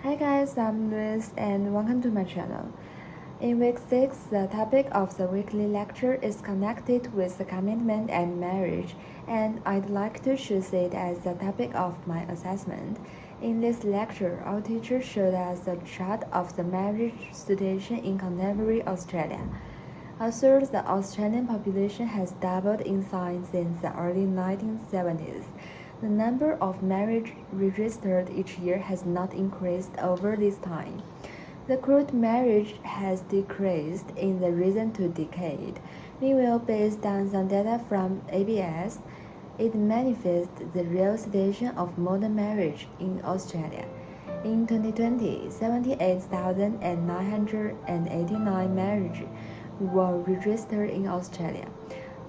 Hi guys, I'm Louise and welcome to my channel. In week 6, the topic of the weekly lecture is connected with the commitment and marriage, and I'd like to choose it as the topic of my assessment. In this lecture, our teacher showed us a chart of the marriage situation in contemporary Australia. Although the Australian population has doubled in size since the early 1970s, the number of marriages registered each year has not increased over this time. The court marriage has decreased in the recent 2 decades. Meanwhile, based on some data from ABS, it manifests the real situation of modern marriage in Australia. In 2020, 78,989 marriages were registered in Australia,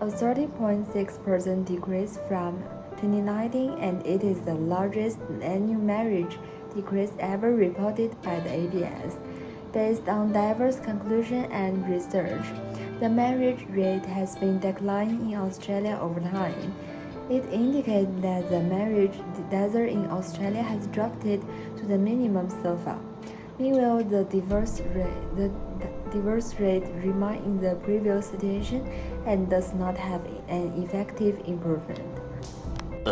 a 30.6% decrease from 2019, and it is the largest annual marriage decrease ever reported by the ABS. Based on diverse conclusions and research, the marriage rate has been declining in Australia over time. It indicates that the marriage desert in Australia has dropped to the minimum so far. Meanwhile, the divorce rate remains in the previous situation and does not have an effective improvement. In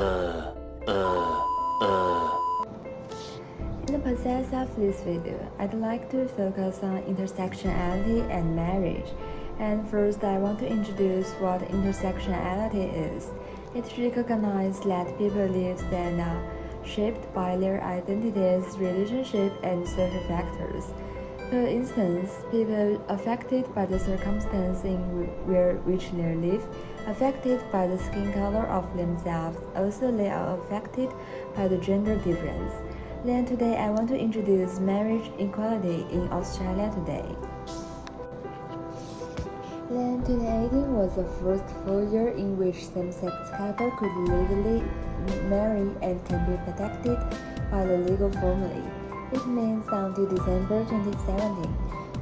the process of this video, I'd like to focus on intersectionality and marriage. And first, I want to introduce what intersectionality is. It recognizes that people live and are shaped by their identities, relationships, and social factors. For instance, people affected by the circumstance in which they live, affected by the skin color of themselves, also they are affected by the gender difference. Then today I want to introduce marriage equality in Australia today. Then 2018 was the first full year in which same-sex couples could legally marry and can be protected by the legal formula. It means until December 2017,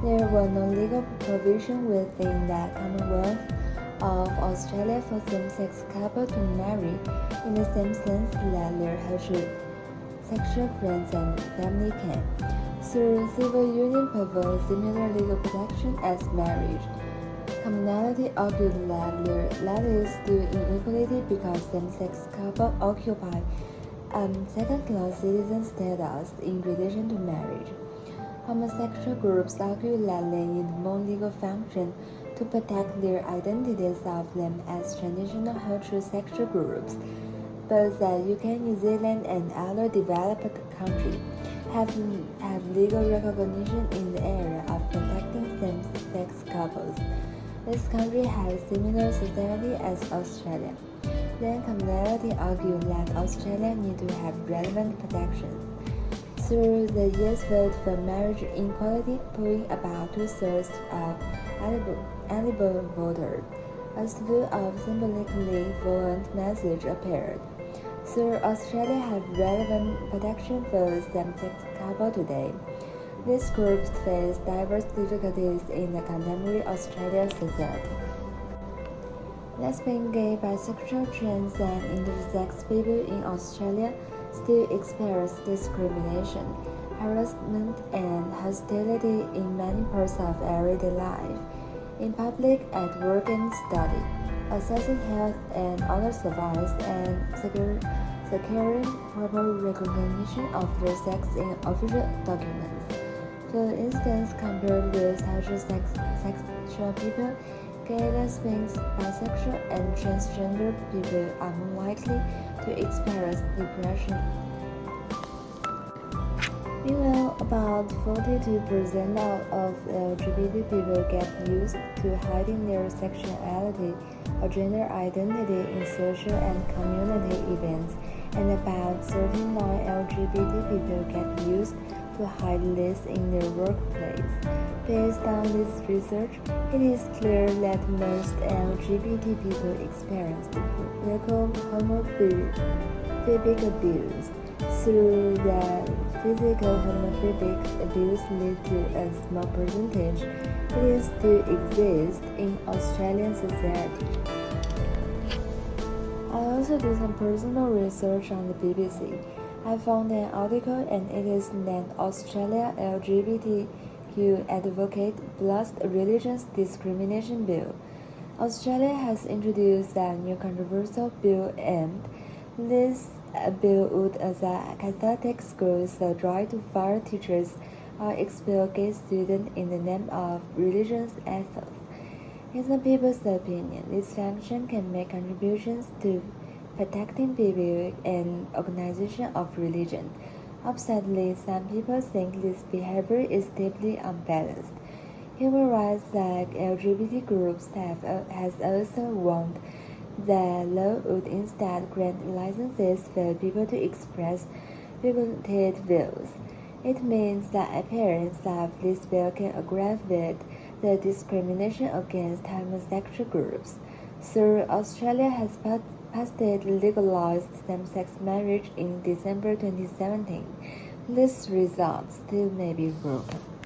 there were no legal provisions within the Commonwealth of Australia for same-sex couples to marry in the same sense that their heterosexual friends and family can. So, civil union provides similar legal protection as marriage. Commonality argued that is due inequality because same-sex couples occupy second-class citizen status in relation to marriage. Homosexual groups argue that they need more legal function to protect their identities of them as traditional heterosexual groups. Both the UK, New Zealand, and other developed countries have legal recognition in the area of protecting same-sex couples. This country has similar society as Australia. Then commonality argued that Australia needs to have relevant protections. Through the yes vote for marriage equality, polling about 2/3 of eligible voters, a slew of symbolically violent messages appeared. So Australia has relevant protection for same-sex couples today. These groups face diverse difficulties in the contemporary Australian society. Lesbian, gay, bisexual, trans, and intersex people in Australia still experience discrimination, harassment, and hostility in many parts of everyday life, in public, at work, and study, assessing health and other services, and securing proper recognition of their sex in official documents. For instance, compared with heterosexual people, gay, lesbians, bisexual, and transgender people are more likely to experience depression. Meanwhile, about 42% of LGBT people get used to hiding their sexuality or gender identity in social and community events, and about 39 LGBT people get used to hide this in their workplace. Based on this research, it is clear that most LGBT people experience local homophobic abuse. Through the physical homophobic abuse lead to a small percentage, it is still exists in Australian society. I also do some personal research on the BBC. I found an article and it is named Australia LGBTQ Advocate Blast Religious Discrimination Bill. Australia has introduced a new controversial bill aimed. This bill would allow Catholic schools the right to fire teachers or expel gay students in the name of religious ethos. In the people's opinion, this function can make contributions to protecting people and organization of religion. Upsetly, some people think this behavior is deeply unbalanced. Human rights like LGBT groups has also warned the law would instead grant licenses for people to express bigoted views. It means the appearance of this bill can aggravate the discrimination against homosexual groups. So Australia has passed legalized same-sex marriage in December 2017. This result still may be broken.